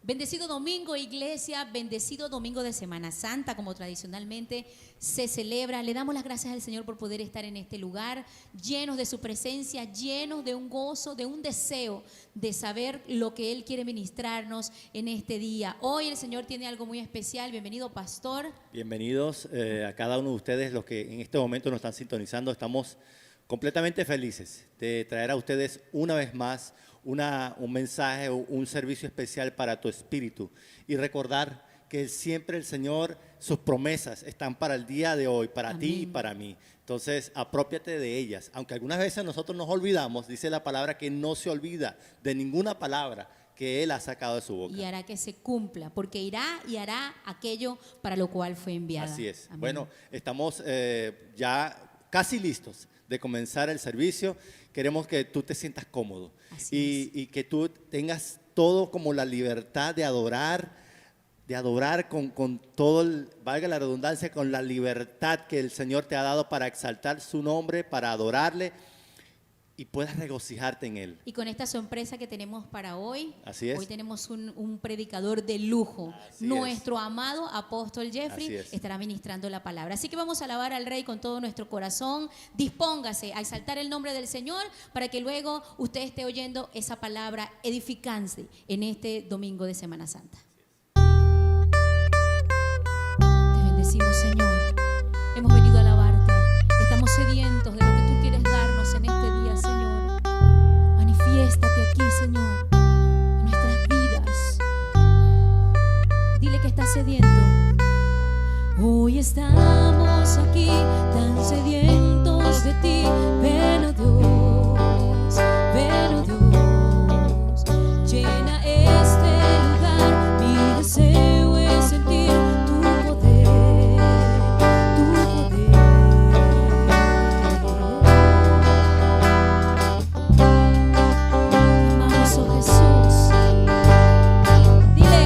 Bendecido domingo, iglesia, bendecido domingo de Semana Santa, como tradicionalmente se celebra. Le damos las gracias al Señor por poder estar en este lugar, llenos de su presencia, llenos de un gozo, de un deseo de saber lo que Él quiere ministrarnos en este día. Hoy el Señor tiene algo muy especial. Bienvenido, pastor. Bienvenidos a cada uno de ustedes, los que en este momento nos están sintonizando. Estamos completamente felices de traer a ustedes una vez más un mensaje o un servicio especial para tu espíritu y recordar que siempre el Señor, sus promesas están para el día de hoy, para ti y para mí. Entonces, apropiate de ellas. Aunque algunas veces nosotros nos olvidamos, dice la palabra que no se olvida de ninguna palabra que Él ha sacado de su boca. Y hará que se cumpla, porque irá y hará aquello para lo cual fue enviada. Así es. Amén. Bueno, estamos ya casi listos de comenzar el servicio. Queremos que tú te sientas cómodo y que tú tengas todo como la libertad de adorar con todo, valga la redundancia, con la libertad que el Señor te ha dado para exaltar su nombre, para adorarle y puedas regocijarte en Él. Y con esta sorpresa que tenemos para hoy, Así es. Hoy tenemos un predicador de lujo. Así Nuestro amado apóstol Jeffrey Así es. estará ministrando la palabra. Así que vamos a alabar al Rey con todo nuestro corazón. Dispóngase a exaltar el nombre del Señor para que luego usted esté oyendo esa palabra edificante en este domingo de Semana Santa. Te bendecimos, Señor. Hemos venido a alabarte. Estamos sedientos de lo que tú quieres darnos en este día, Señor. Manifiéstate aquí, Señor, en nuestras vidas. Dile que estás sediento. Hoy estamos aquí tan sedientos de ti. Ven, oh Dios, ven, oh Dios. Llena este lugar. Mi deseo es sentir tu poder, tu poder. Amamos, oh Jesús. Dile,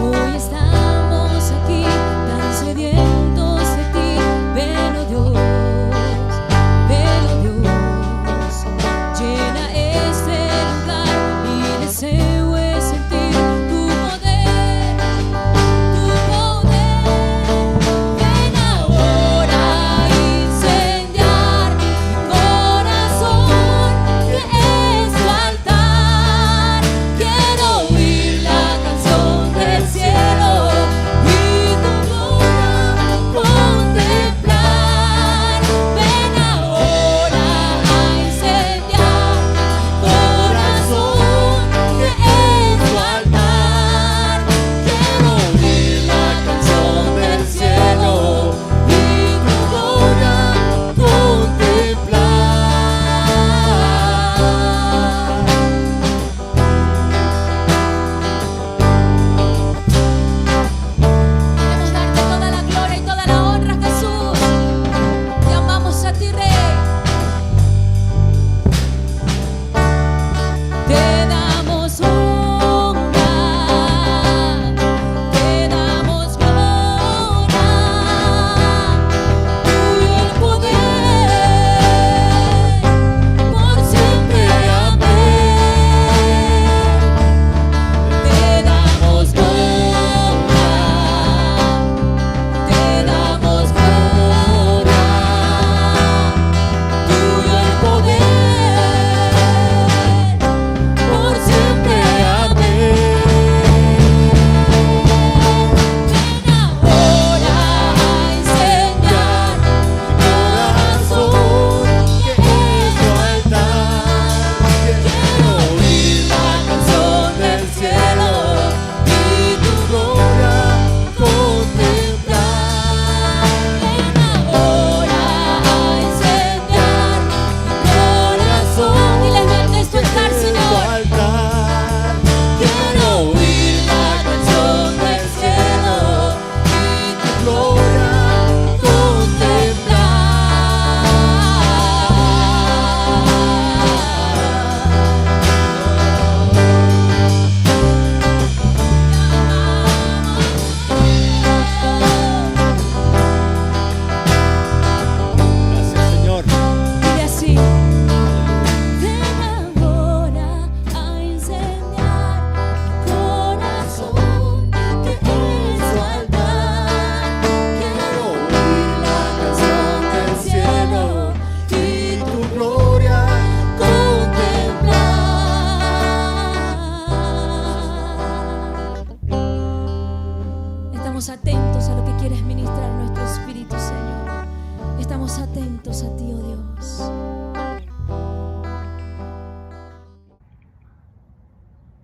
hoy estamos aquí tan sedientos de ti. Ven, oh Dios.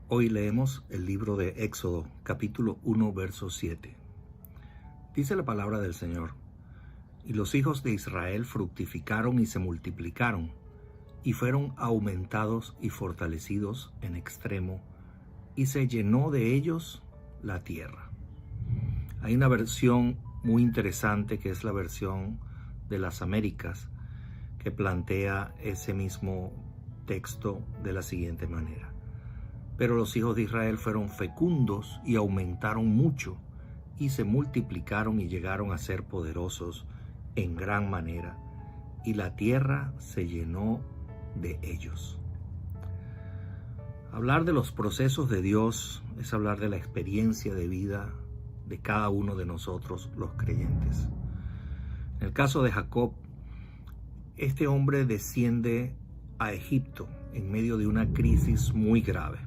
Hoy leemos el libro de Éxodo, capítulo 1, verso 7. Dice la palabra del Señor: Y los hijos de Israel fructificaron y se multiplicaron, y fueron aumentados y fortalecidos en extremo, y se llenó de ellos la tierra. Hay una versión muy interesante que es la versión de las Américas, que plantea ese mismo texto de la siguiente manera: Pero los hijos de Israel fueron fecundos y aumentaron mucho, y se multiplicaron y llegaron a ser poderosos en gran manera, y la tierra se llenó de ellos. Hablar de los procesos de Dios es hablar de la experiencia de vida de cada uno de nosotros, los creyentes. En el caso de Jacob, este hombre desciende a Egipto en medio de una crisis muy grave.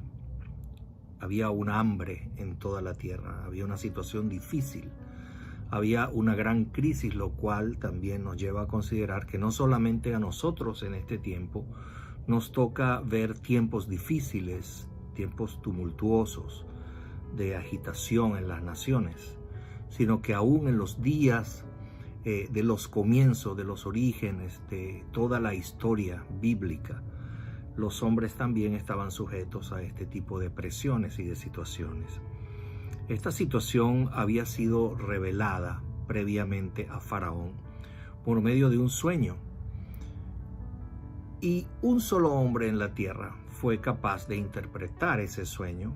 Había un hambre en toda la tierra, había una situación difícil, había una gran crisis, lo cual también nos lleva a considerar que no solamente a nosotros en este tiempo nos toca ver tiempos difíciles, tiempos tumultuosos, de agitación en las naciones, sino que aún en los días de los comienzos, de los orígenes, de toda la historia bíblica, los hombres también estaban sujetos a este tipo de presiones y de situaciones. Esta situación había sido revelada previamente a Faraón por medio de un sueño. Y un solo hombre en la tierra fue capaz de interpretar ese sueño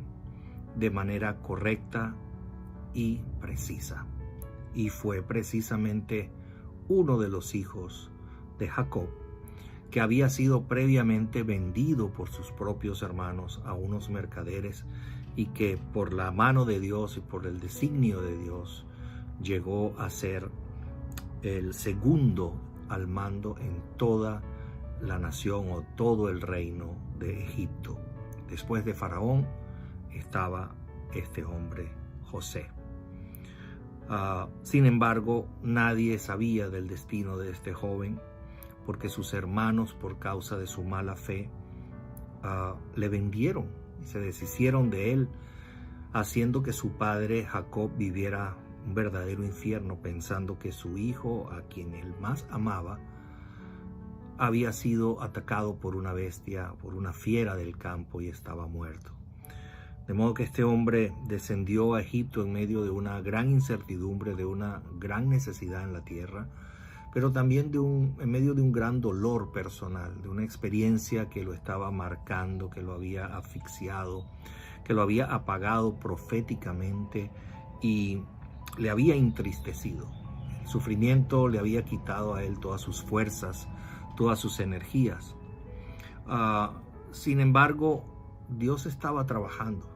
de manera correcta y precisa. Y fue precisamente uno de los hijos de Jacob, que había sido previamente vendido por sus propios hermanos a unos mercaderes, y que por la mano de Dios y por el designio de Dios llegó a ser el segundo al mando en toda la nación o todo el reino de Egipto. Después de Faraón estaba este hombre, José. Sin embargo, nadie sabía del destino de este joven, porque sus hermanos, por causa de su mala fe, le vendieron y se deshicieron de él, haciendo que su padre Jacob viviera un verdadero infierno, pensando que su hijo, a quien él más amaba, había sido atacado por una bestia, por una fiera del campo, y estaba muerto. De modo que este hombre descendió a Egipto en medio de una gran incertidumbre, de una gran necesidad en la tierra, pero también en medio de un gran dolor personal, de una experiencia que lo estaba marcando, que lo había asfixiado, que lo había apagado proféticamente y le había entristecido. El sufrimiento le había quitado a él todas sus fuerzas, todas sus energías. Sin embargo, Dios estaba trabajando.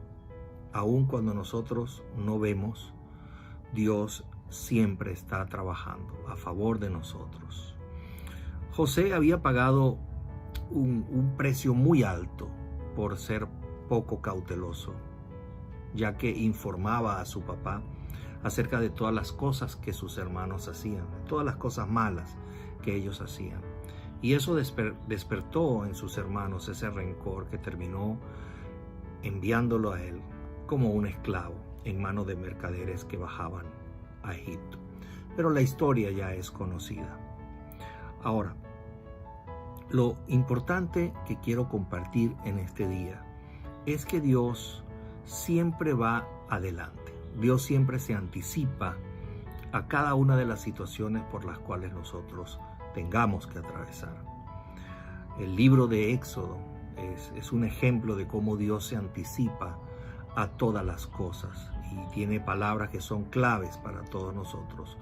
Aun cuando nosotros no vemos, Dios siempre está trabajando a favor de nosotros. José había pagado un precio muy alto por ser poco cauteloso, ya que informaba a su papá acerca de todas las cosas que sus hermanos hacían, de todas las cosas malas que ellos hacían. Y eso despertó en sus hermanos ese rencor que terminó enviándolo a él como un esclavo en manos de mercaderes que bajaban a Egipto. Pero la historia ya es conocida. Ahora, lo importante que quiero compartir en este día es que Dios siempre va adelante. Dios siempre se anticipa a cada una de las situaciones por las cuales nosotros tengamos que atravesar. El libro de Éxodo es un ejemplo de cómo Dios se anticipa a todas las cosas y tiene palabras que son claves para todos nosotros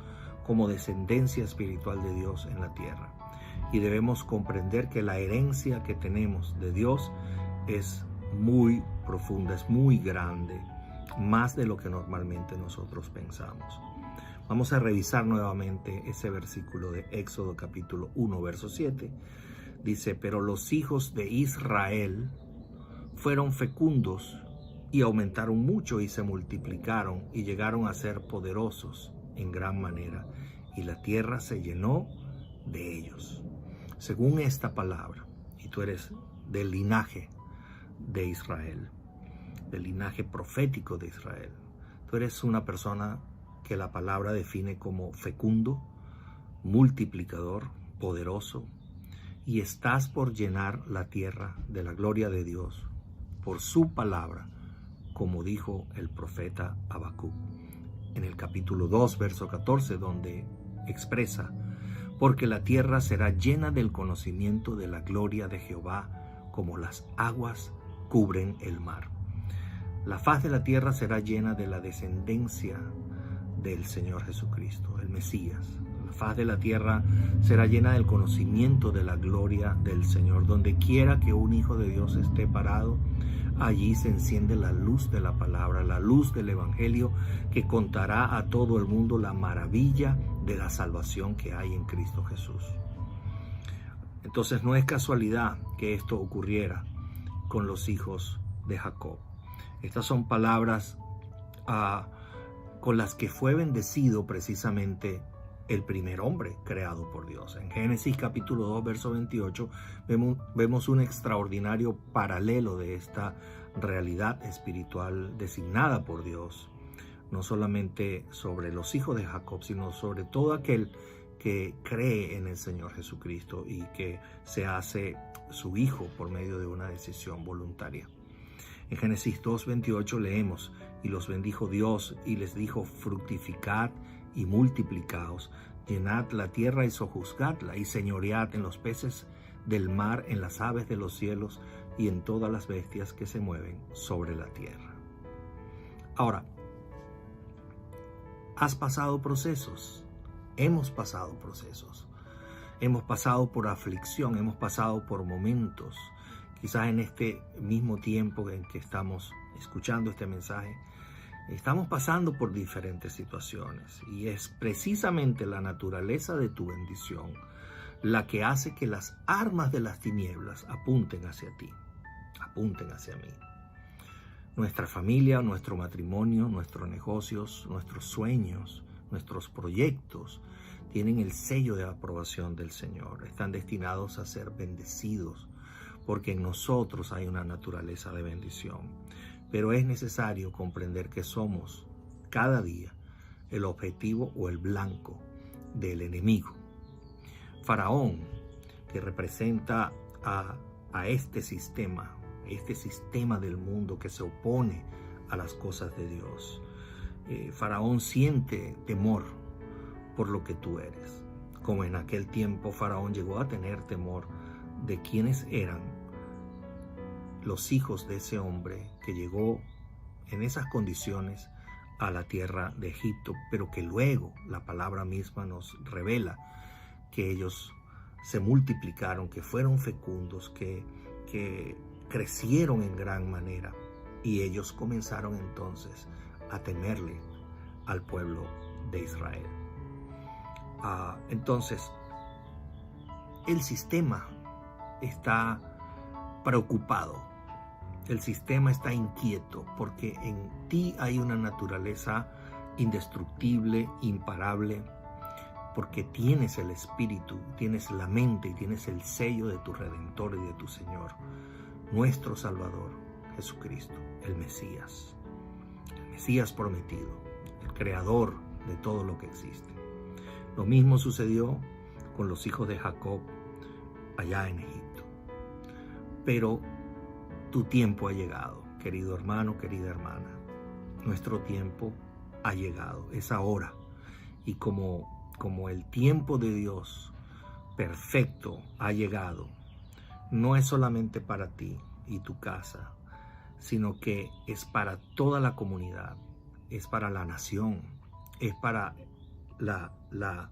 como descendencia espiritual de Dios en la tierra. Y debemos comprender que la herencia que tenemos de Dios es muy profunda, es muy grande, más de lo que normalmente nosotros pensamos. Vamos a revisar nuevamente ese versículo de Éxodo capítulo 1, verso 7. Dice: pero los hijos de Israel fueron fecundos y aumentaron mucho y se multiplicaron y llegaron a ser poderosos en gran manera, y la tierra se llenó de ellos. Según esta palabra, y tú eres del linaje de Israel, del linaje profético de Israel. Tú eres una persona que la palabra define como fecundo, multiplicador, poderoso, y estás por llenar la tierra de la gloria de Dios por su palabra, como dijo el profeta Habacuc en el capítulo 2, verso 14, donde expresa: porque la tierra será llena del conocimiento de la gloria de Jehová, como las aguas cubren el mar. La faz de la tierra será llena de la descendencia del Señor Jesucristo, el Mesías. La faz de la tierra será llena del conocimiento de la gloria del Señor. Donde quiera que un hijo de Dios esté parado, allí se enciende la luz de la palabra, la luz del Evangelio, que contará a todo el mundo la maravilla de la salvación que hay en Cristo Jesús. Entonces no es casualidad que esto ocurriera con los hijos de Jacob. Estas son palabras con las que fue bendecido precisamente el primer hombre creado por Dios. En Génesis capítulo 2, verso 28, vemos un extraordinario paralelo de esta realidad espiritual designada por Dios, no solamente sobre los hijos de Jacob, sino sobre todo aquel que cree en el Señor Jesucristo y que se hace su hijo por medio de una decisión voluntaria. En Génesis 2:28 leemos: y los bendijo Dios y les dijo: fructificad y multiplicaos, llenad la tierra y sojuzgadla, y señoread en los peces del mar, en las aves de los cielos y en todas las bestias que se mueven sobre la tierra. Ahora, has pasado procesos, hemos pasado procesos, hemos pasado por aflicción, hemos pasado por momentos. Quizás en este mismo tiempo en que estamos escuchando este mensaje, estamos pasando por diferentes situaciones, y es precisamente la naturaleza de tu bendición la que hace que las armas de las tinieblas apunten hacia ti, apunten hacia mí. Nuestra familia, nuestro matrimonio, nuestros negocios, nuestros sueños, nuestros proyectos tienen el sello de aprobación del Señor. Están destinados a ser bendecidos porque en nosotros hay una naturaleza de bendición. Pero es necesario comprender que somos cada día el objetivo o el blanco del enemigo. Faraón, que representa a este sistema del mundo que se opone a las cosas de Dios. Faraón siente temor por lo que tú eres. Como en aquel tiempo Faraón llegó a tener temor de quiénes eran los hijos de ese hombre que llegó en esas condiciones a la tierra de Egipto, pero que luego la palabra misma nos revela que ellos se multiplicaron, que fueron fecundos, que crecieron en gran manera, y ellos comenzaron entonces a temerle al pueblo de Israel. Entonces, el sistema está preocupado, el sistema está inquieto, porque en ti hay una naturaleza indestructible, imparable, porque tienes el Espíritu, tienes la mente y tienes el sello de tu Redentor y de tu Señor, nuestro Salvador, Jesucristo, el Mesías prometido, el Creador de todo lo que existe. Lo mismo sucedió con los hijos de Jacob allá en Egipto. Pero tu tiempo ha llegado, querido hermano, querida hermana. Nuestro tiempo ha llegado, es ahora. Y como el tiempo de Dios perfecto ha llegado, no es solamente para ti y tu casa, sino que es para toda la comunidad, es para la nación, es para la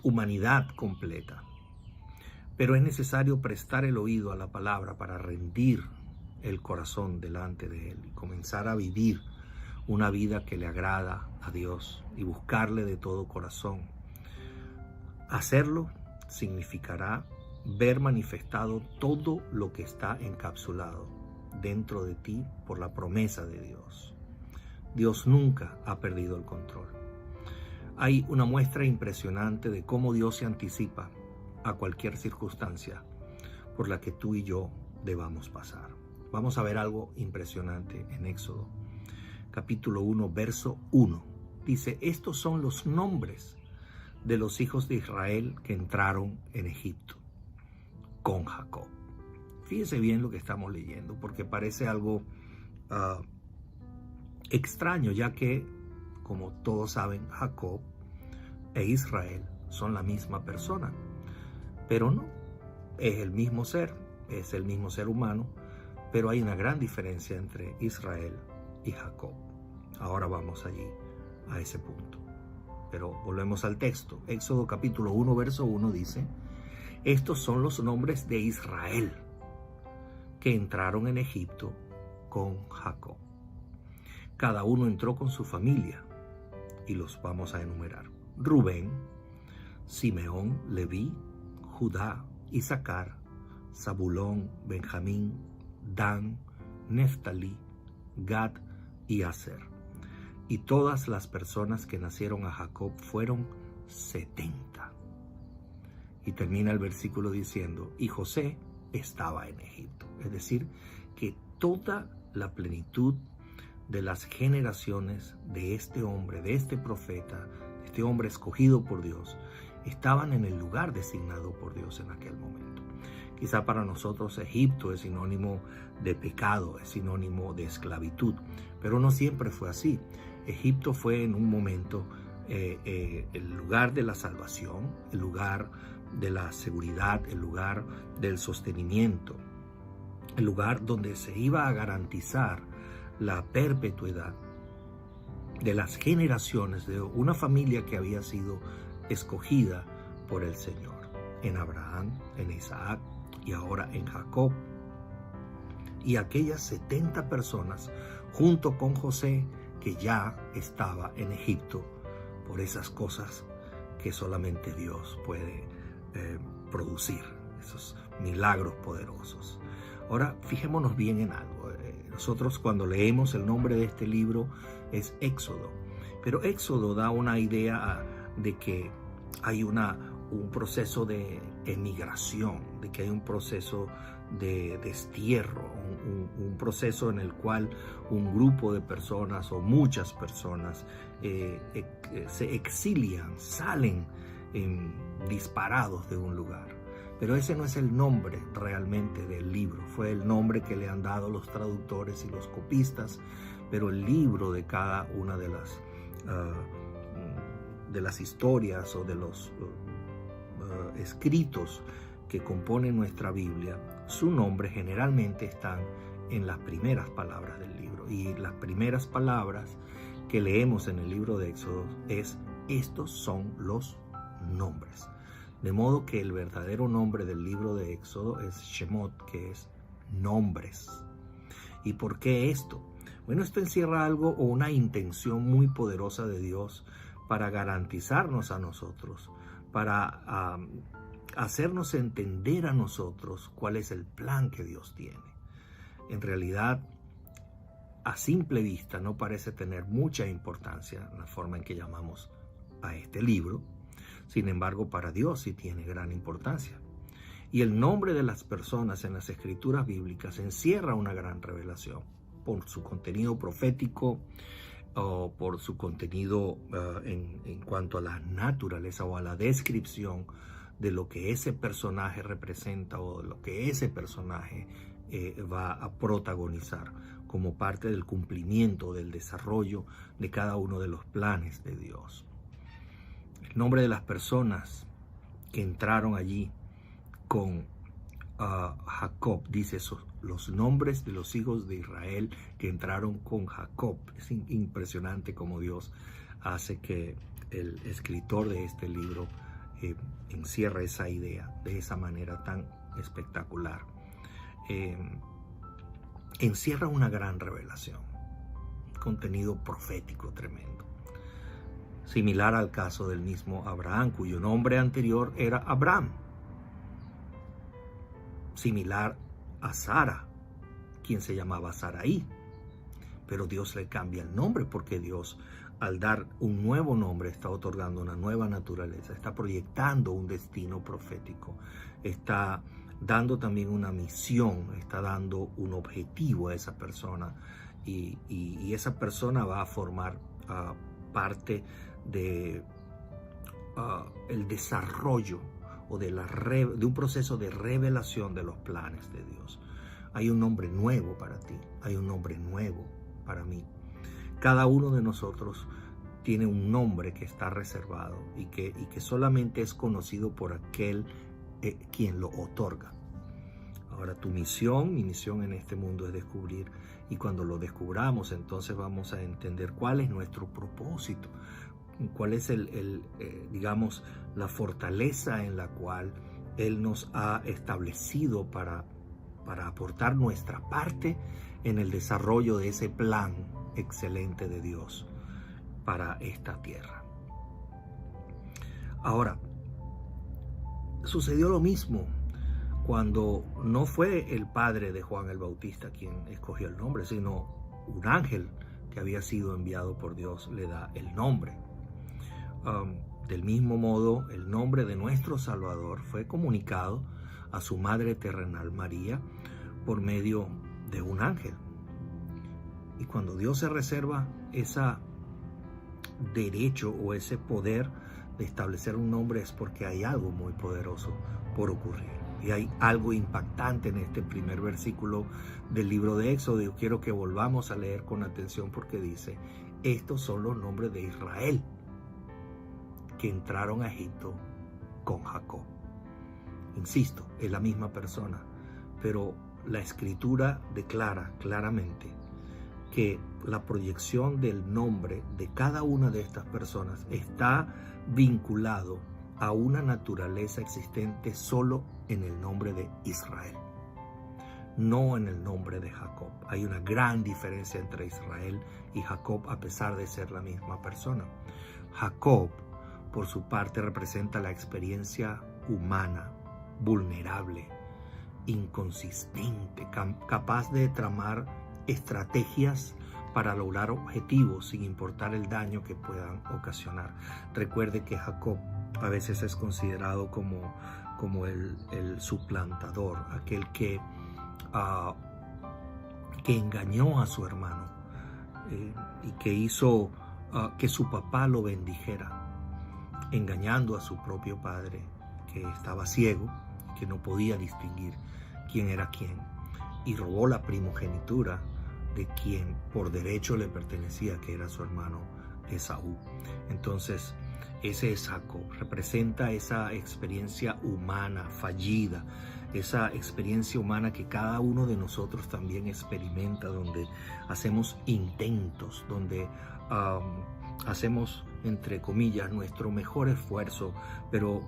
humanidad completa. Pero es necesario prestar el oído a la palabra para rendir el corazón delante de Él y comenzar a vivir una vida que le agrada a Dios y buscarle de todo corazón. Hacerlo significará ver manifestado todo lo que está encapsulado dentro de ti por la promesa de Dios. Dios nunca ha perdido el control. Hay una muestra impresionante de cómo Dios se anticipa a cualquier circunstancia por la que tú y yo debamos pasar. Vamos a ver algo impresionante en Éxodo, capítulo 1, verso 1. Dice, estos son los nombres de los hijos de Israel que entraron en Egipto con Jacob. Fíjense bien lo que estamos leyendo, porque parece algo extraño, ya que, como todos saben, Jacob e Israel son la misma persona. Pero no, es el mismo ser humano, pero hay una gran diferencia entre Israel y Jacob. Ahora vamos allí, a ese punto. Pero volvemos al texto. Éxodo capítulo 1, verso 1 dice, estos son los nombres de Israel que entraron en Egipto con Jacob. Cada uno entró con su familia y los vamos a enumerar. Rubén, Simeón, Leví, Judá, Isaacar, Zabulón, Benjamín, Dan, Neftalí, Gad y Aser. Y todas las personas que nacieron a Jacob fueron 70. Y termina el versículo diciendo, y José estaba en Egipto. Es decir, que toda la plenitud de las generaciones de este hombre, de este profeta, de este hombre escogido por Dios, estaban en el lugar designado por Dios en aquel momento. Quizá para nosotros Egipto es sinónimo de pecado, es sinónimo de esclavitud, pero no siempre fue así. Egipto fue en un momento el lugar de la salvación, el lugar de la seguridad, el lugar del sostenimiento, el lugar donde se iba a garantizar la perpetuidad de las generaciones de una familia que había sido escogida por el Señor, en Abraham, en Isaac y ahora en Jacob. Y aquellas 70 personas junto con José, que ya estaba en Egipto por esas cosas que solamente Dios puede producir, esos milagros poderosos. Ahora, fijémonos bien en algo. Nosotros cuando leemos el nombre de este libro es Éxodo, pero Éxodo da una idea de que hay un proceso de emigración, de que hay un proceso de destierro, un proceso en el cual un grupo de personas o muchas personas se exilian, salen disparados de un lugar. Pero ese no es el nombre realmente del libro, fue el nombre que le han dado los traductores y los copistas, pero el libro de cada una de las historias o de los escritos que componen nuestra Biblia, su nombre generalmente están en las primeras palabras del libro. Y las primeras palabras que leemos en el libro de Éxodo es: estos son los nombres. De modo que el verdadero nombre del libro de Éxodo es Shemot, que es nombres. ¿Y por qué esto? Bueno, esto encierra algo o una intención muy poderosa de Dios para garantizarnos a nosotros, para hacernos entender a nosotros cuál es el plan que Dios tiene. En realidad, a simple vista no parece tener mucha importancia la forma en que llamamos a este libro. Sin embargo, para Dios sí tiene gran importancia. Y el nombre de las personas en las escrituras bíblicas encierra una gran revelación por su contenido profético o por su contenido en cuanto a la naturaleza o a la descripción de lo que ese personaje representa o de lo que ese personaje va a protagonizar como parte del cumplimiento, del desarrollo de cada uno de los planes de Dios. El nombre de las personas que entraron allí con Jacob, dice eso, los nombres de los hijos de Israel que entraron con Jacob. Es impresionante cómo Dios hace que el escritor de este libro encierre esa idea de esa manera tan espectacular. Encierra una gran revelación, un contenido profético tremendo. Similar al caso del mismo Abraham, cuyo nombre anterior era Abram. Similar a Sara, quien se llamaba Saraí. Pero Dios le cambia el nombre porque Dios, al dar un nuevo nombre, está otorgando una nueva naturaleza, está proyectando un destino profético, está dando también una misión, está dando un objetivo a esa persona, y esa persona va a formar parte de el desarrollo o de un proceso de revelación de los planes de Dios. Hay un nombre nuevo para ti, hay un nombre nuevo para mí. Cada uno de nosotros tiene un nombre que está reservado y que solamente es conocido por aquel quien lo otorga. Ahora, mi misión en este mundo es descubrir, y cuando lo descubramos, entonces vamos a entender cuál es nuestro propósito, cuál es digamos, la fortaleza en la cual Él nos ha establecido para aportar nuestra parte en el desarrollo de ese plan excelente de Dios para esta tierra. Ahora, sucedió lo mismo cuando no fue el padre de Juan el Bautista quien escogió el nombre, sino un ángel que había sido enviado por Dios le da el nombre. Del mismo modo, el nombre de nuestro Salvador fue comunicado a su madre terrenal María por medio de un ángel. Y cuando Dios se reserva ese derecho o ese poder de establecer un nombre, es porque hay algo muy poderoso por ocurrir. Y hay algo impactante en este primer versículo del libro de Éxodo. Yo quiero que volvamos a leer con atención, porque dice: estos son los nombres de Israel que entraron a Egipto con Jacob. Insisto, es la misma persona, pero la escritura declara claramente que la proyección del nombre de cada una de estas personas está vinculado a una naturaleza existente solo en el nombre de Israel, no en el nombre de Jacob. Hay una gran diferencia entre Israel y Jacob, a pesar de ser la misma persona. Jacob, por su parte, representa la experiencia humana, vulnerable, inconsistente, capaz de tramar estrategias para lograr objetivos sin importar el daño que puedan ocasionar. Recuerde que Jacob a veces es considerado como el suplantador, aquel que engañó a su hermano y que hizo que su papá lo bendijera, engañando a su propio padre, que estaba ciego, que no podía distinguir quién era quién, y robó la primogenitura de quien por derecho le pertenecía, que era su hermano Esaú. Entonces, ese es Jacob, representa esa experiencia humana fallida, esa experiencia humana que cada uno de nosotros también experimenta, donde hacemos intentos, donde hacemos, entre comillas, nuestro mejor esfuerzo, pero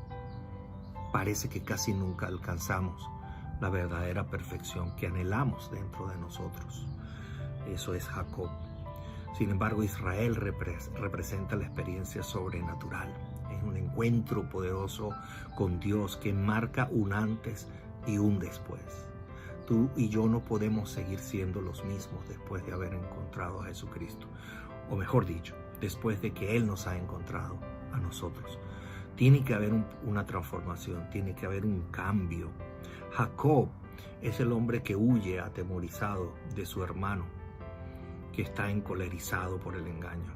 parece que casi nunca alcanzamos la verdadera perfección que anhelamos dentro de nosotros. Eso es Jacob. Sin embargo, Israel representa la experiencia sobrenatural. Es un encuentro poderoso con Dios que marca un antes y un después. Tú y yo no podemos seguir siendo los mismos después de haber encontrado a Jesucristo. O mejor dicho, después de que Él nos ha encontrado a nosotros. Tiene que haber una transformación, tiene que haber un cambio. Jacob es el hombre que huye atemorizado de su hermano, que está encolerizado por el engaño.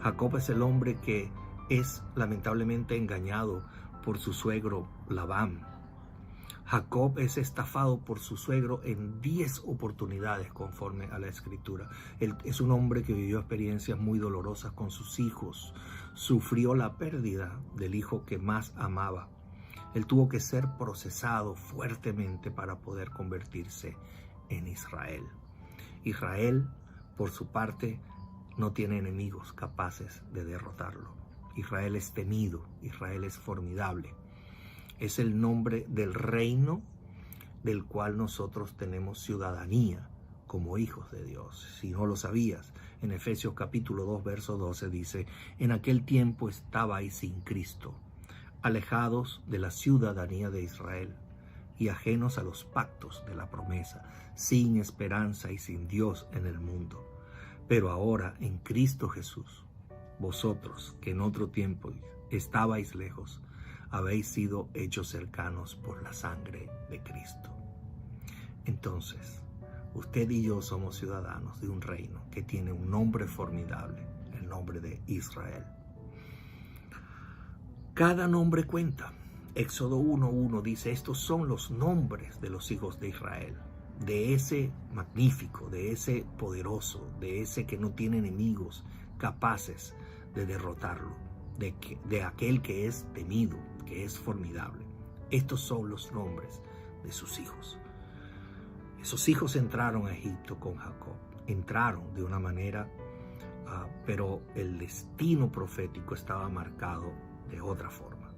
Jacob es el hombre que es lamentablemente engañado por su suegro Labán. Jacob es estafado por su suegro en 10 oportunidades conforme a la escritura. Él es un hombre que vivió experiencias muy dolorosas con sus hijos. Sufrió la pérdida del hijo que más amaba. Él tuvo que ser procesado fuertemente para poder convertirse en Israel. Israel, por su parte, no tiene enemigos capaces de derrotarlo. Israel es temido, Israel es formidable. Es el nombre del reino del cual nosotros tenemos ciudadanía como hijos de Dios. Si no lo sabías, en Efesios capítulo 2, verso 12 dice: en aquel tiempo estabais sin Cristo, alejados de la ciudadanía de Israel y ajenos a los pactos de la promesa, sin esperanza y sin Dios en el mundo. Pero ahora en Cristo Jesús, vosotros que en otro tiempo estabais lejos, habéis sido hechos cercanos por la sangre de Cristo. Entonces, usted y yo somos ciudadanos de un reino que tiene un nombre formidable, el nombre de Israel. Cada nombre cuenta. Éxodo 1:1 dice, estos son los nombres de los hijos de Israel, de ese magnífico, de ese poderoso, de ese que no tiene enemigos capaces de derrotarlo, de aquel que es temido, que es formidable. Estos son los nombres de sus hijos. Esos hijos entraron a Egipto con Jacob, entraron de una manera, pero el destino profético estaba marcado de otra forma.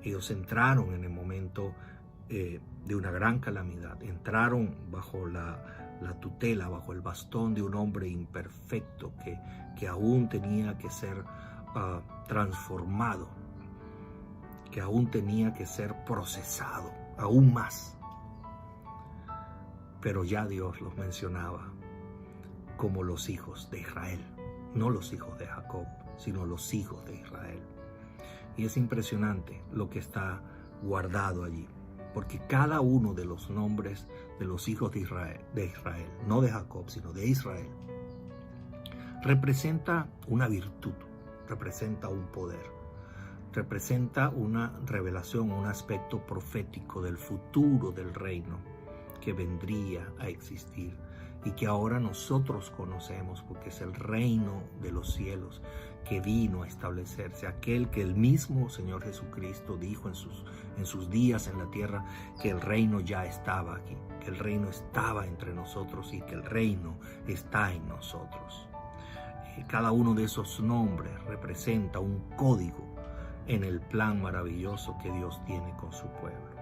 Ellos entraron en el momento de una gran calamidad, entraron bajo la tutela, bajo el bastón de un hombre imperfecto que aún tenía que ser transformado, que aún tenía que ser procesado, aún más. Pero ya Dios los mencionaba como los hijos de Israel, no los hijos de Jacob, sino los hijos de Israel. Y es impresionante lo que está guardado allí, porque cada uno de los nombres de los hijos de Israel, no de Jacob, sino de Israel, representa una virtud, representa un poder, representa una revelación, un aspecto profético del futuro del reino que vendría a existir y que ahora nosotros conocemos, porque es el reino de los cielos que vino a establecerse, aquel que el mismo Señor Jesucristo dijo en sus días en la tierra, que el reino ya estaba aquí, que el reino estaba entre nosotros y que el reino está en nosotros. Cada uno de esos nombres representa un código en el plan maravilloso que Dios tiene con su pueblo.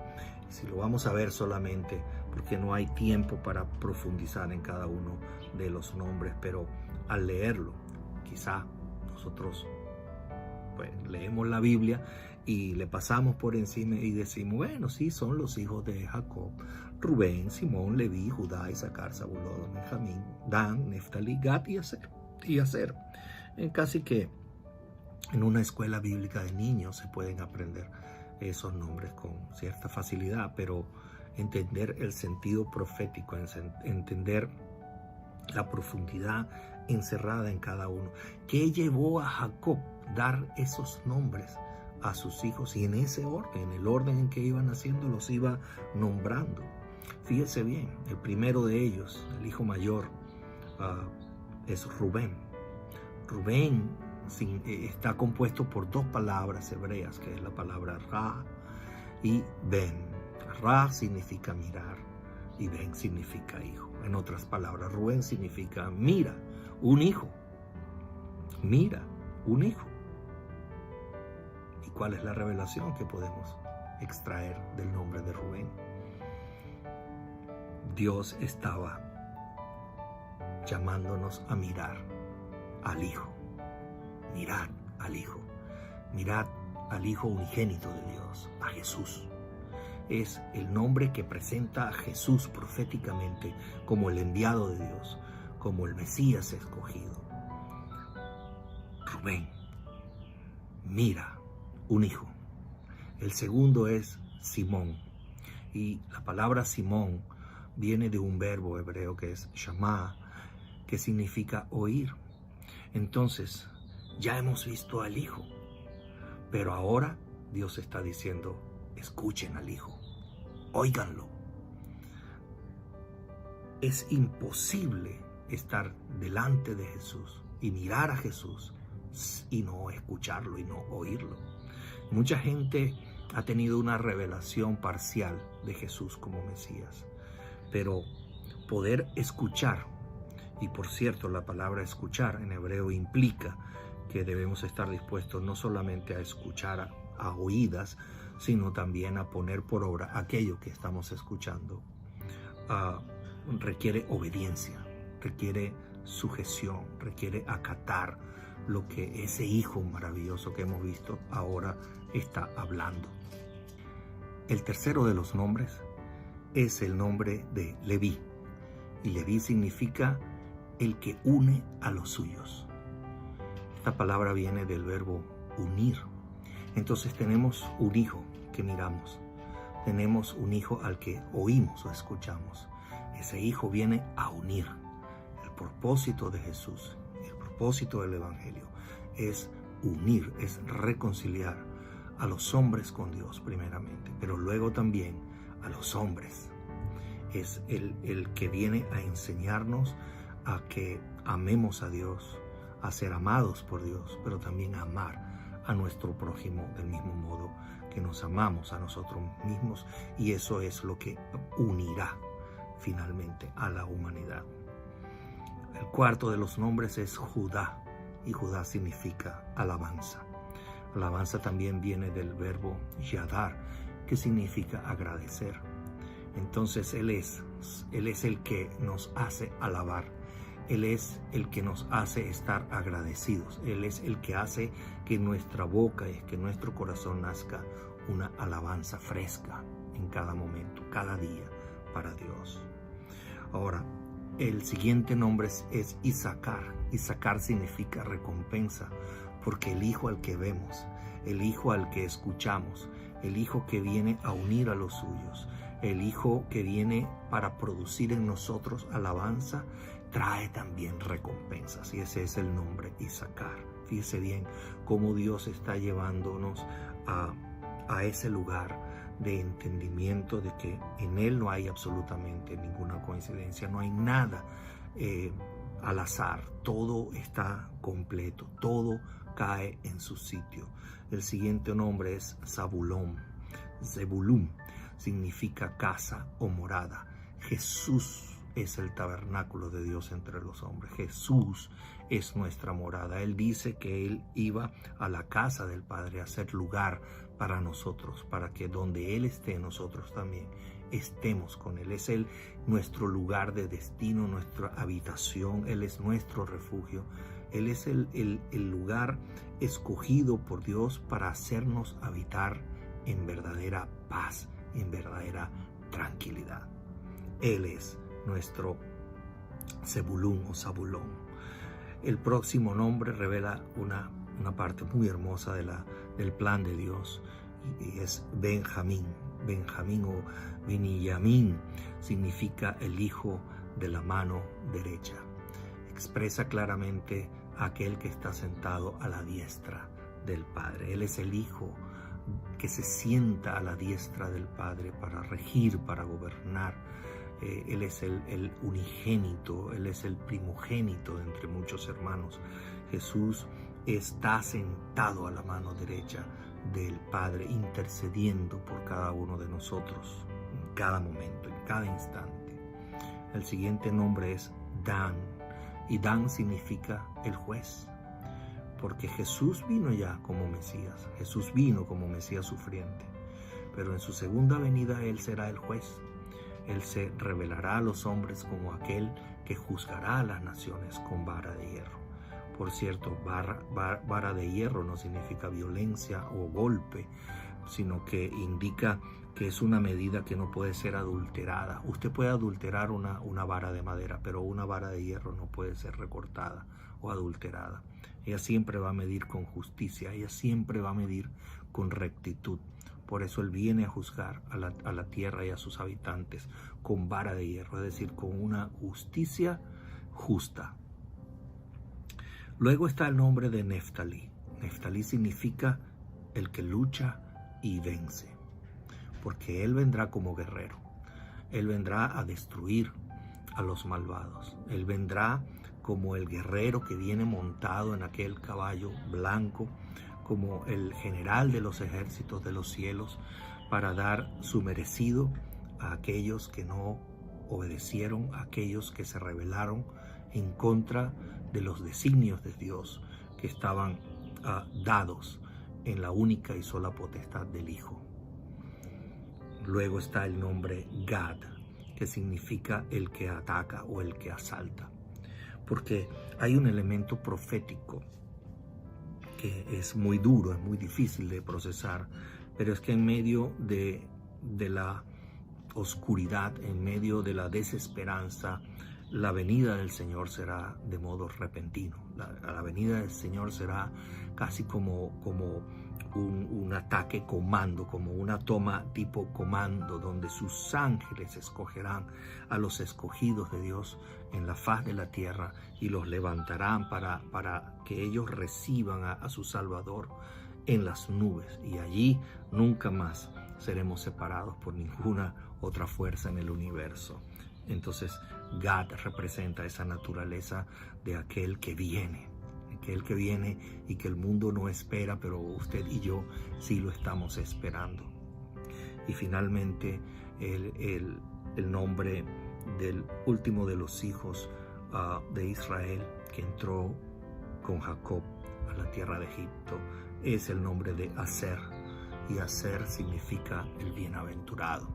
Si lo vamos a ver solamente, porque no hay tiempo para profundizar en cada uno de los nombres, pero al leerlo, quizá nosotros pues leemos la Biblia y le pasamos por encima y decimos, bueno, sí, son los hijos de Jacob: Rubén, Simón, Leví, Judá, Isaacar, Zabulón, Benjamín, Dan, Neftalí, Gad y Aser. Casi que en una escuela bíblica de niños se pueden aprender esos nombres con cierta facilidad, pero entender el sentido profético, entender la profundidad encerrada en cada uno. ¿Qué llevó a Jacob dar esos nombres a sus hijos? Y en ese orden, en el orden en que iban haciendo, los iba nombrando. Fíjese bien, el primero de ellos, el hijo mayor, es Rubén. Rubén está compuesto por dos palabras hebreas, que es la palabra Ra y Ben. Ra significa mirar y Ben significa hijo. En otras palabras, Rubén significa mira, un hijo. Mira, un hijo. ¿Y cuál es la revelación que podemos extraer del nombre de Rubén? Dios estaba llamándonos a mirar al Hijo. Mirad al Hijo. Mirad al Hijo unigénito de Dios, a Jesús. Es el nombre que presenta a Jesús proféticamente como el enviado de Dios, como el Mesías escogido. Rubén, mira, un hijo. El segundo es Simón. Y la palabra Simón viene de un verbo hebreo que es shamá, que significa oír. Entonces, ya hemos visto al Hijo, pero ahora Dios está diciendo, escuchen al Hijo, óiganlo. Es imposible estar delante de Jesús y mirar a Jesús y no escucharlo y no oírlo. Mucha gente ha tenido una revelación parcial de Jesús como Mesías, pero poder escuchar, y por cierto la palabra escuchar en hebreo implica que debemos estar dispuestos no solamente a escuchar a oídas, sino también a poner por obra aquello que estamos escuchando. Requiere obediencia, requiere sujeción, requiere acatar lo que ese Hijo maravilloso que hemos visto ahora está hablando. El tercero de los nombres es el nombre de Leví, y Leví significa el que une a los suyos. Esta palabra viene del verbo unir, Entonces tenemos un hijo que miramos, tenemos un hijo al que oímos o escuchamos. Ese hijo viene a unir. El propósito de Jesús, el propósito del Evangelio es unir, es reconciliar a los hombres con Dios primeramente, pero luego también a los hombres. Es el que viene a enseñarnos a que amemos a Dios, a ser amados por Dios, pero también a amar a nuestro prójimo del mismo modo que nos amamos a nosotros mismos, y eso es lo que unirá finalmente a la humanidad. El cuarto de los nombres es Judá, y Judá significa alabanza. Alabanza también viene del verbo yadar, que significa agradecer. Entonces Él es el que nos hace alabar. Él es el que nos hace estar agradecidos. Él es el que hace que nuestra boca y que nuestro corazón nazca una alabanza fresca en cada momento, cada día para Dios. Ahora, el siguiente nombre es Isacar. Isacar significa recompensa, porque el hijo al que vemos, el hijo al que escuchamos, el hijo que viene a unir a los suyos, el hijo que viene para producir en nosotros alabanza, trae también recompensas, y ese es el nombre Isacar. Fíjese bien cómo Dios está llevándonos a ese lugar de entendimiento de que en Él no hay absolutamente ninguna coincidencia, no hay nada al azar, todo está completo, todo cae en su sitio. El siguiente nombre es Zabulón. Zebulún significa casa o morada. Jesús es el tabernáculo de Dios entre los hombres. Jesús es nuestra morada. Él dice que Él iba a la casa del Padre a hacer lugar para nosotros, para que donde Él esté, nosotros también estemos con Él. Es Él nuestro lugar de destino, nuestra habitación. Él es nuestro refugio. Él es el lugar escogido por Dios para hacernos habitar en verdadera paz, en verdadera tranquilidad. Él es nuestro Zebulún o Zabulón. El próximo nombre revela una parte muy hermosa del plan de Dios, y es Benjamín. Benjamín o Biniyamín significa el hijo de la mano derecha. Expresa claramente a aquel que está sentado a la diestra del Padre. Él es el hijo que se sienta a la diestra del Padre para regir, para gobernar. Él es el unigénito, Él es el primogénito de entre muchos hermanos. Jesús está sentado a la mano derecha del Padre, intercediendo por cada uno de nosotros, en cada momento, en cada instante. El siguiente nombre es Dan, y Dan significa el juez, porque Jesús vino ya como Mesías, Jesús vino como Mesías sufriente, pero en su segunda venida Él será el juez. Él se revelará a los hombres como aquel que juzgará a las naciones con vara de hierro. Por cierto, vara de hierro no significa violencia o golpe, sino que indica que es una medida que no puede ser adulterada. Usted puede adulterar una vara de madera, pero una vara de hierro no puede ser recortada o adulterada. Ella siempre va a medir con justicia, ella siempre va a medir con rectitud. Por eso Él viene a juzgar a la tierra y a sus habitantes con vara de hierro, es decir, con una justicia justa. Luego está el nombre de Neftalí. Neftalí significa el que lucha y vence, porque Él vendrá como guerrero. Él vendrá a destruir a los malvados. Él vendrá como el guerrero que viene montado en aquel caballo blanco, como el general de los ejércitos de los cielos, para dar su merecido a aquellos que no obedecieron, a aquellos que se rebelaron en contra de los designios de Dios que estaban dados en la única y sola potestad del Hijo. Luego está el nombre Gad, que significa el que ataca o el que asalta, porque hay un elemento profético que es muy duro, es muy difícil de procesar, pero es que en medio de la oscuridad, en medio de la desesperanza, la venida del Señor será de modo repentino. La venida del Señor será casi como un ataque comando, como una toma tipo comando, donde sus ángeles escogerán a los escogidos de Dios en la faz de la tierra y los levantarán para que ellos reciban a su Salvador en las nubes, y allí nunca más seremos separados por ninguna otra fuerza en el universo. Entonces Gad representa esa naturaleza de aquel que viene y que el mundo no espera, pero usted y yo sí lo estamos esperando. Y finalmente el nombre del último de los hijos de Israel que entró con Jacob a la tierra de Egipto es el nombre de Aser, y Aser significa el bienaventurado.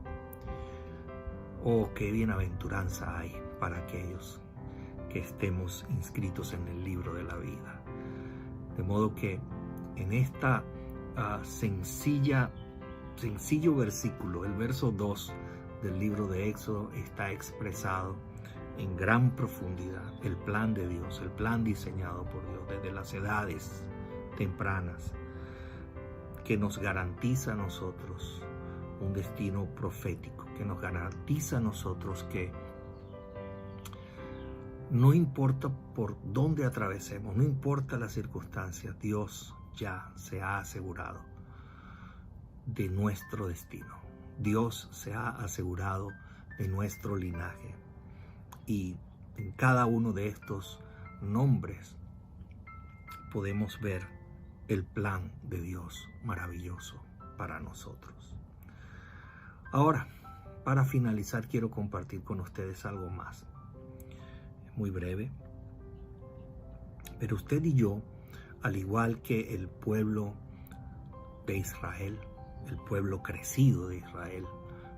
Oh, qué bienaventuranza hay para aquellos que estemos inscritos en el libro de la vida. De modo que en esta sencillo versículo, el verso 2 del libro de Éxodo, está expresado en gran profundidad el plan de Dios, el plan diseñado por Dios desde las edades tempranas, que nos garantiza a nosotros un destino profético, que nos garantiza a nosotros que no importa por dónde atravesemos, no importa las circunstancias, Dios ya se ha asegurado de nuestro destino. Dios se ha asegurado de nuestro linaje. Y en cada uno de estos nombres podemos ver el plan de Dios maravilloso para nosotros. Ahora, para finalizar, quiero compartir con ustedes algo más. Muy breve, pero usted y yo, al igual que el pueblo de Israel, el pueblo crecido de Israel,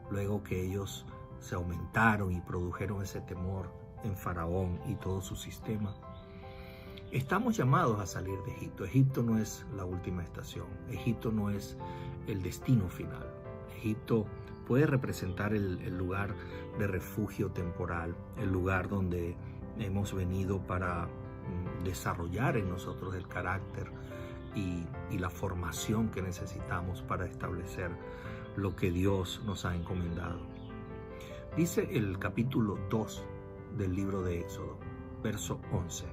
luego que ellos se aumentaron y produjeron ese temor en Faraón y todo su sistema, estamos llamados a salir de Egipto. Egipto no es la última estación, Egipto no es el destino final. Egipto puede representar el lugar de refugio temporal, el lugar donde hemos venido para desarrollar en nosotros el carácter y la formación que necesitamos para establecer lo que Dios nos ha encomendado. Dice el capítulo 2 del libro de Éxodo, verso 11.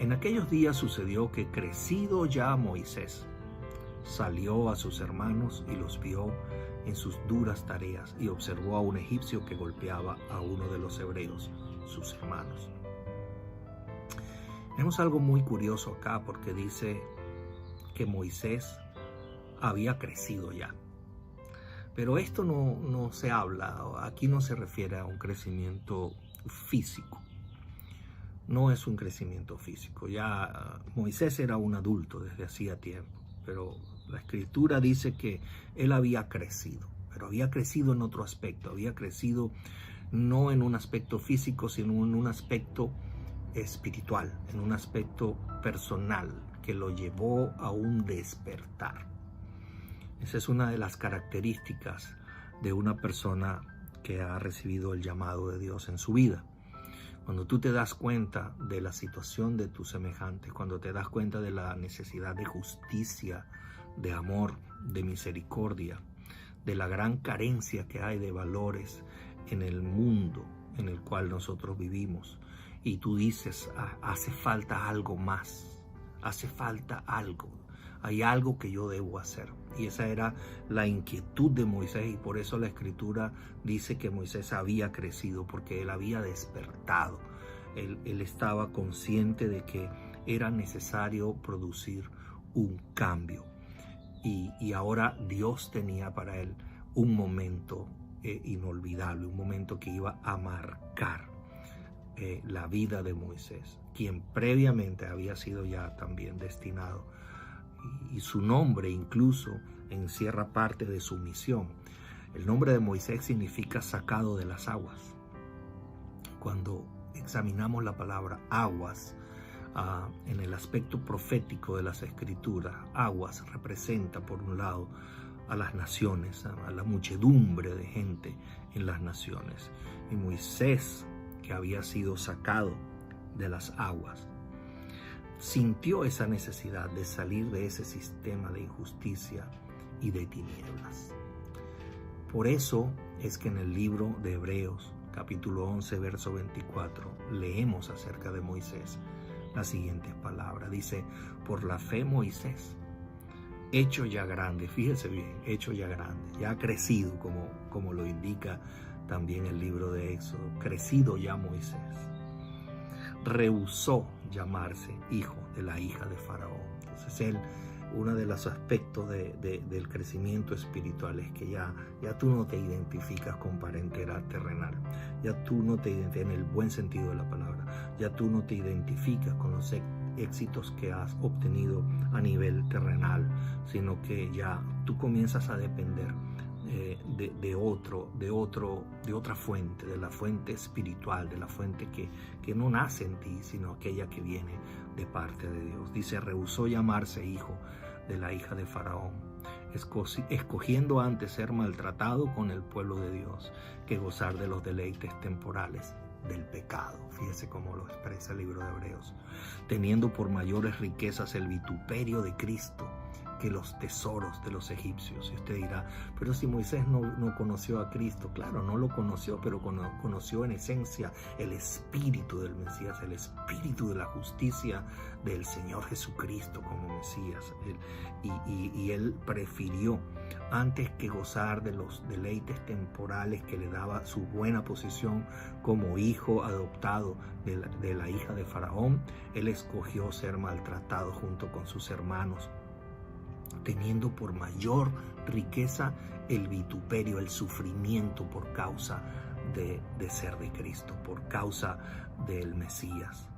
En aquellos días sucedió que, crecido ya Moisés, salió a sus hermanos y los vio en sus duras tareas, y observó a un egipcio que golpeaba a uno de los hebreos, sus hermanos. Vemos algo muy curioso acá, porque dice que Moisés había crecido ya. Pero esto no se habla, aquí no se refiere a un crecimiento físico. No es un crecimiento físico. Ya Moisés era un adulto desde hacía tiempo, pero la Escritura dice que él había crecido, pero había crecido en otro aspecto. Había crecido no en un aspecto físico, sino en un aspecto espiritual, en un aspecto personal que lo llevó a un despertar. Esa es una de las características de una persona que ha recibido el llamado de Dios en su vida. Cuando tú te das cuenta de la situación de tus semejantes, cuando te das cuenta de la necesidad de justicia, de amor, de misericordia, de la gran carencia que hay de valores en el mundo en el cual nosotros vivimos, y tú dices, hace falta algo más, hace falta algo, hay algo que yo debo hacer. Y esa era la inquietud de Moisés, y por eso la Escritura dice que Moisés había crecido, porque él había despertado. Él estaba consciente de que era necesario producir un cambio. Y ahora Dios tenía para él un momento inolvidable, un momento que iba a marcar la vida de Moisés, quien previamente había sido ya también destinado. Y su nombre incluso encierra parte de su misión. El nombre de Moisés significa sacado de las aguas. Cuando examinamos la palabra aguas en el aspecto profético de las Escrituras, aguas representa por un lado a las naciones, a la muchedumbre de gente en las naciones. Y Moisés, que había sido sacado de las aguas, sintió esa necesidad de salir de ese sistema de injusticia y de tinieblas. Por eso es que en el libro de Hebreos, capítulo 11, verso 24, leemos acerca de Moisés las siguientes palabras. Dice, por la fe Moisés, hecho ya grande, fíjese bien, hecho ya grande, ya ha crecido, como lo indica también el libro de Éxodo, crecido ya Moisés, rehusó llamarse hijo de la hija de Faraón. Entonces uno de los aspectos del crecimiento espiritual es que ya tú no te identificas con parentela terrenal, ya tú no te identificas, en el buen sentido de la palabra, ya tú no te identificas con los éxitos que has obtenido a nivel terrenal, sino que ya tú comienzas a depender de otra fuente, de la fuente espiritual, de la fuente que no nace en ti, sino aquella que viene de parte de Dios. Dice, rehusó llamarse hijo de la hija de Faraón, escogiendo antes ser maltratado con el pueblo de Dios que gozar de los deleites temporales del pecado. Fíjese cómo lo expresa el libro de Hebreos, teniendo por mayores riquezas el vituperio de Cristo que los tesoros de los egipcios. Y usted dirá, pero si Moisés no conoció a Cristo. Claro, no lo conoció, pero conoció en esencia el espíritu del Mesías, el espíritu de la justicia del Señor Jesucristo como Mesías. Y él prefirió, antes que gozar de los deleites temporales que le daba su buena posición como hijo adoptado de la hija de Faraón, él escogió ser maltratado junto con sus hermanos, teniendo por mayor riqueza el vituperio, el sufrimiento por causa de ser de Cristo, por causa del Mesías.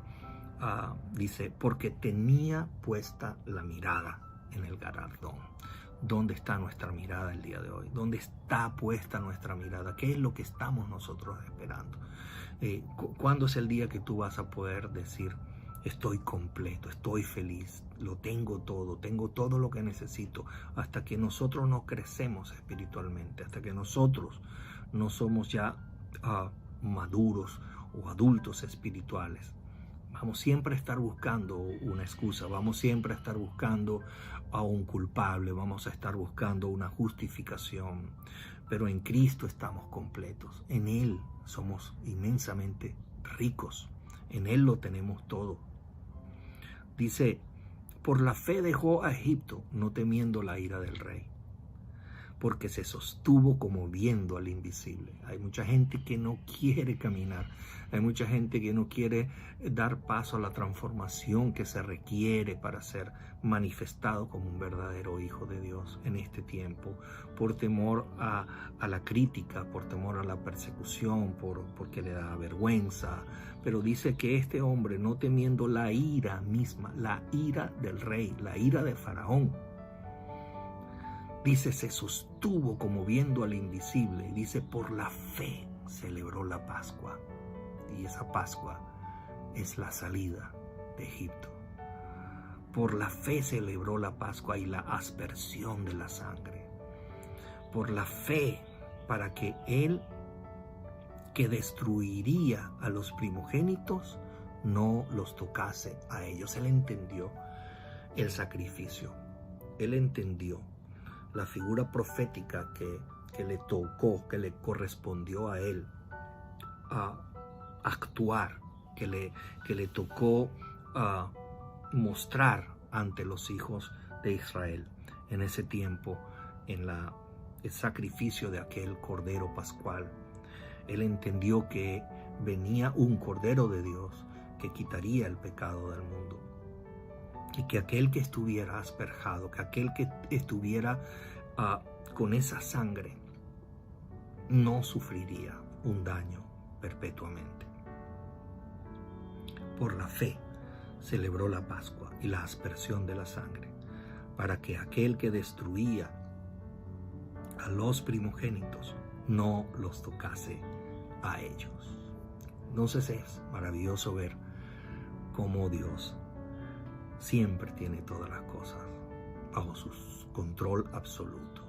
Dice, porque tenía puesta la mirada en el galardón. ¿Dónde está nuestra mirada el día de hoy? ¿Dónde está puesta nuestra mirada? ¿Qué es lo que estamos nosotros esperando? ¿Cuándo es el día que tú vas a poder decir, estoy completo, estoy feliz, lo tengo todo lo que necesito? Hasta que nosotros no crecemos espiritualmente, hasta que nosotros no somos ya maduros o adultos espirituales, vamos siempre a estar buscando una excusa, vamos siempre a estar buscando a un culpable, vamos a estar buscando una justificación. Pero en Cristo estamos completos, en Él somos inmensamente ricos, en Él lo tenemos todo. Dice, por la fe dejó a Egipto, no temiendo la ira del rey, porque se sostuvo como viendo al invisible. Hay mucha gente que no quiere caminar, hay mucha gente que no quiere dar paso a la transformación que se requiere para ser manifestado como un verdadero hijo de Dios en este tiempo, por temor a la crítica, por temor a la persecución, porque le da vergüenza. Pero dice que este hombre, no temiendo la ira misma, la ira del rey, la ira de Faraón, dice, se sostuvo como viendo al invisible. Dice, por la fe celebró la Pascua. Y esa Pascua es la salida de Egipto. Por la fe celebró la Pascua y la aspersión de la sangre. Por la fe, para que él, que destruiría a los primogénitos, no los tocase a ellos. Él entendió el sacrificio. Él entendió la figura profética que le tocó, que le correspondió a él a actuar, que le tocó mostrar ante los hijos de Israel en ese tiempo, en el sacrificio de aquel cordero pascual. Él entendió que venía un cordero de Dios que quitaría el pecado del mundo, y que aquel que estuviera asperjado, que aquel que estuviera con esa sangre, no sufriría un daño perpetuamente. Por la fe celebró la Pascua y la aspersión de la sangre, para que aquel que destruía a los primogénitos no los tocase a ellos. Entonces es maravilloso ver cómo Dios siempre tiene todas las cosas bajo su control absoluto.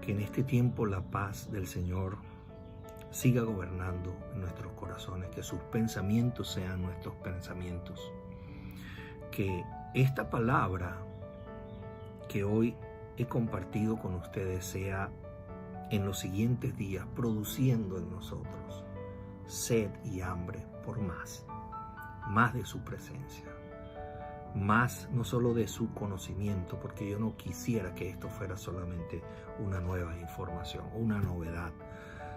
Que en este tiempo la paz del Señor siga gobernando en nuestros corazones, que sus pensamientos sean nuestros pensamientos, que esta palabra que hoy he compartido con ustedes sea en los siguientes días produciendo en nosotros sed y hambre por más de su presencia, más no solo de su conocimiento, porque yo no quisiera que esto fuera solamente una nueva información, una novedad,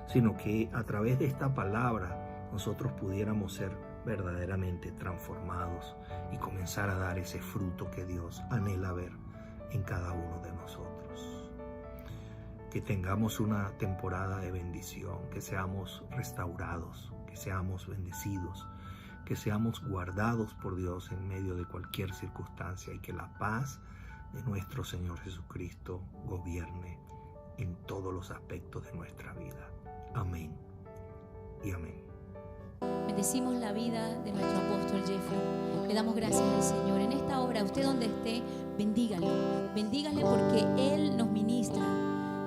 sino que a través de esta palabra nosotros pudiéramos ser verdaderamente transformados y comenzar a dar ese fruto que Dios anhela ver en cada uno de nosotros. Que tengamos una temporada de bendición, que seamos restaurados, que seamos bendecidos, que seamos guardados por Dios en medio de cualquier circunstancia, y que la paz de nuestro Señor Jesucristo gobierne en todos los aspectos de nuestra vida. Amén y amén. Bendecimos la vida de nuestro apóstol Jeffrey. Le damos gracias al Señor. En esta hora, usted donde esté, bendígale porque Él nos ministra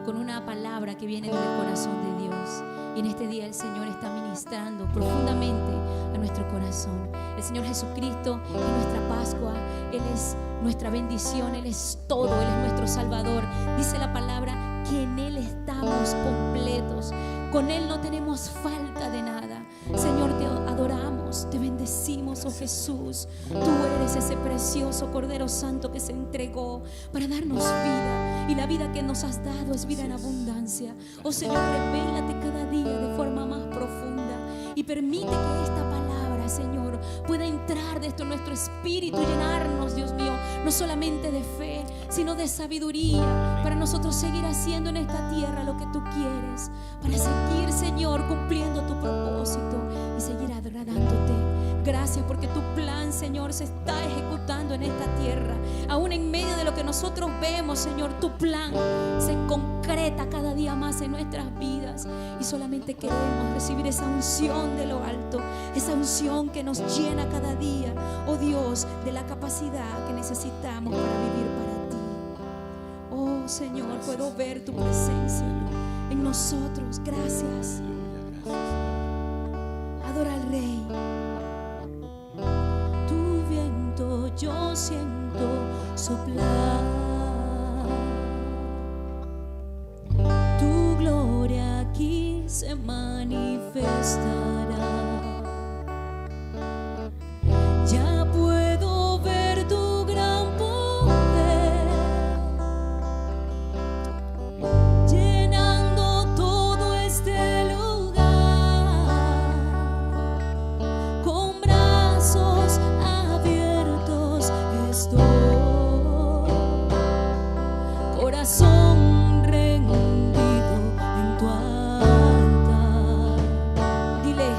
con una palabra que viene del corazón de Dios. Y en este día el Señor está ministrando profundamente a nuestro corazón. El Señor Jesucristo es nuestra Pascua, Él es nuestra bendición, Él es todo, Él es nuestro Salvador. Dice la palabra que en Él estamos completos, con Él no tenemos falta de nada. Señor, te adoramos, te bendecimos, oh Jesús. Tú eres ese precioso Cordero Santo que se entregó para darnos vida, y la vida que nos has dado es vida en abundancia. Oh Señor, revélate cada día de forma más profunda y permite que esta palabra, Señor, pueda entrar de esto en nuestro espíritu y llenarnos, Dios mío, no solamente de fe, sino de sabiduría, para nosotros seguir haciendo en esta tierra lo que tú quieres, para seguir, Señor, cumpliendo tu propósito y seguir agradándote. Gracias porque tu plan, Señor, se está ejecutando en esta tierra. Aún en medio de lo que nosotros vemos, Señor, tu plan se concreta cada día más en nuestras vidas. Y solamente queremos recibir esa unción de lo alto, esa unción que nos llena cada día, oh Dios, de la capacidad que necesitamos para vivir para ti. Oh Señor, puedo ver tu presencia en nosotros. Gracias. Adora al Rey. Tu viento yo siento soplar, tu gloria aquí se manifestará. Ya puedo ver tu gran poder llenando todo este lugar. Con brazos abiertos estoy, corazón rendido en tu altar. Dile,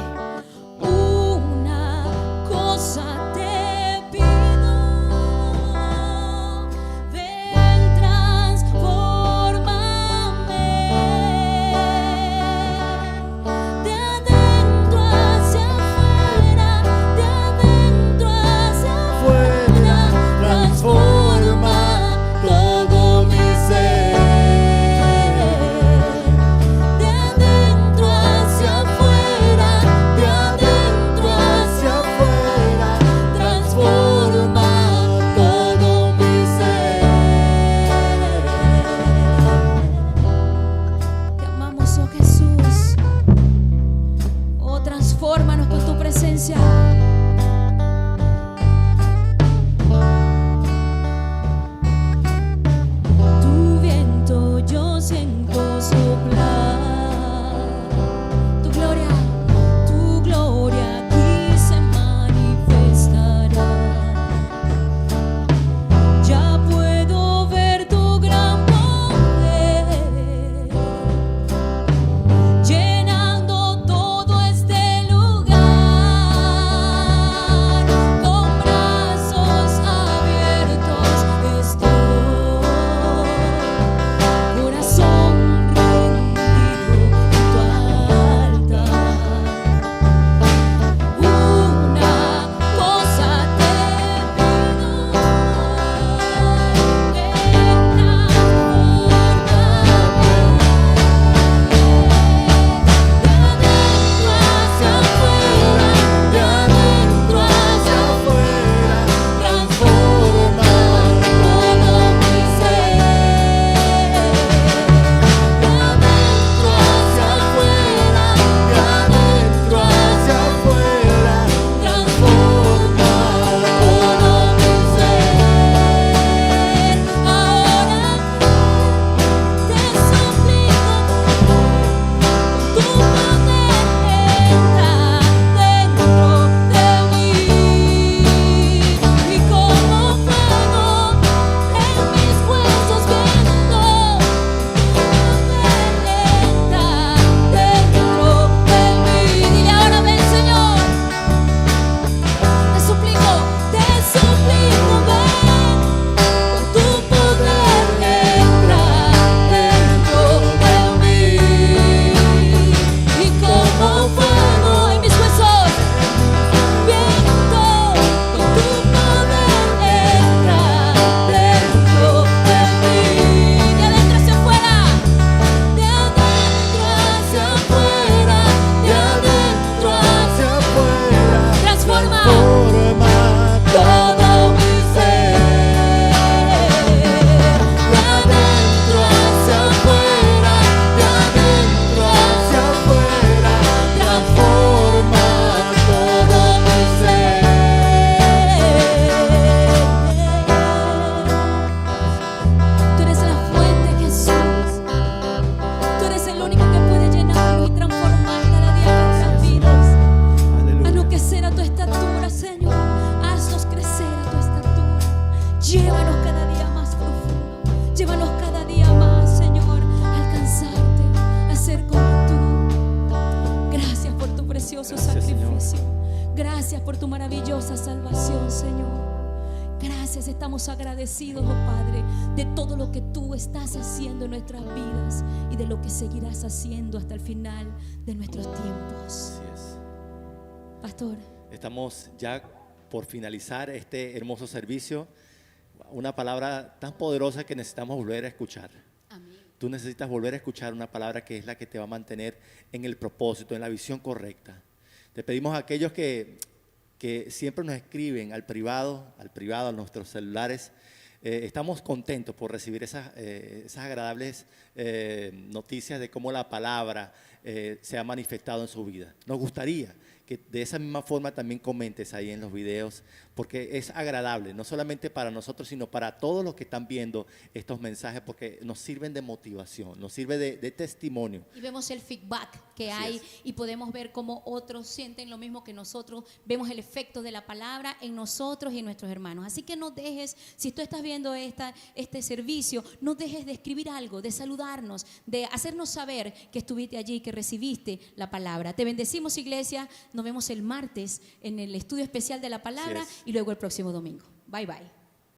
Gracias por tu maravillosa salvación, Señor. Gracias, estamos agradecidos, oh Padre, de todo lo que tú estás haciendo en nuestras vidas y de lo que seguirás haciendo hasta el final de nuestros tiempos. Así es. Pastor. Estamos ya por finalizar este hermoso servicio. Una palabra tan poderosa que necesitamos volver a escuchar. Amén. Tú necesitas volver a escuchar una palabra que es la que te va a mantener en el propósito, en la visión correcta. Te pedimos a aquellos que siempre nos escriben al privado, a nuestros celulares. Estamos contentos por recibir esas agradables noticias de cómo la palabra se ha manifestado en su vida. Nos gustaría que de esa misma forma también comentes ahí en los videos, porque es agradable, no solamente para nosotros, sino para todos los que están viendo estos mensajes, porque nos sirven de motivación, nos sirve de testimonio. Y vemos el feedback que Así hay es. y podemos ver cómo otros sienten lo mismo que nosotros, vemos el efecto de la palabra en nosotros y en nuestros hermanos. Así que no dejes, si tú estás viendo este servicio, no dejes de escribir algo, de saludarnos, de hacernos saber que estuviste allí, que recibiste la palabra. Te bendecimos, iglesia. Nos vemos el martes en el estudio especial de la palabra Así es. y luego el próximo domingo. Bye, bye.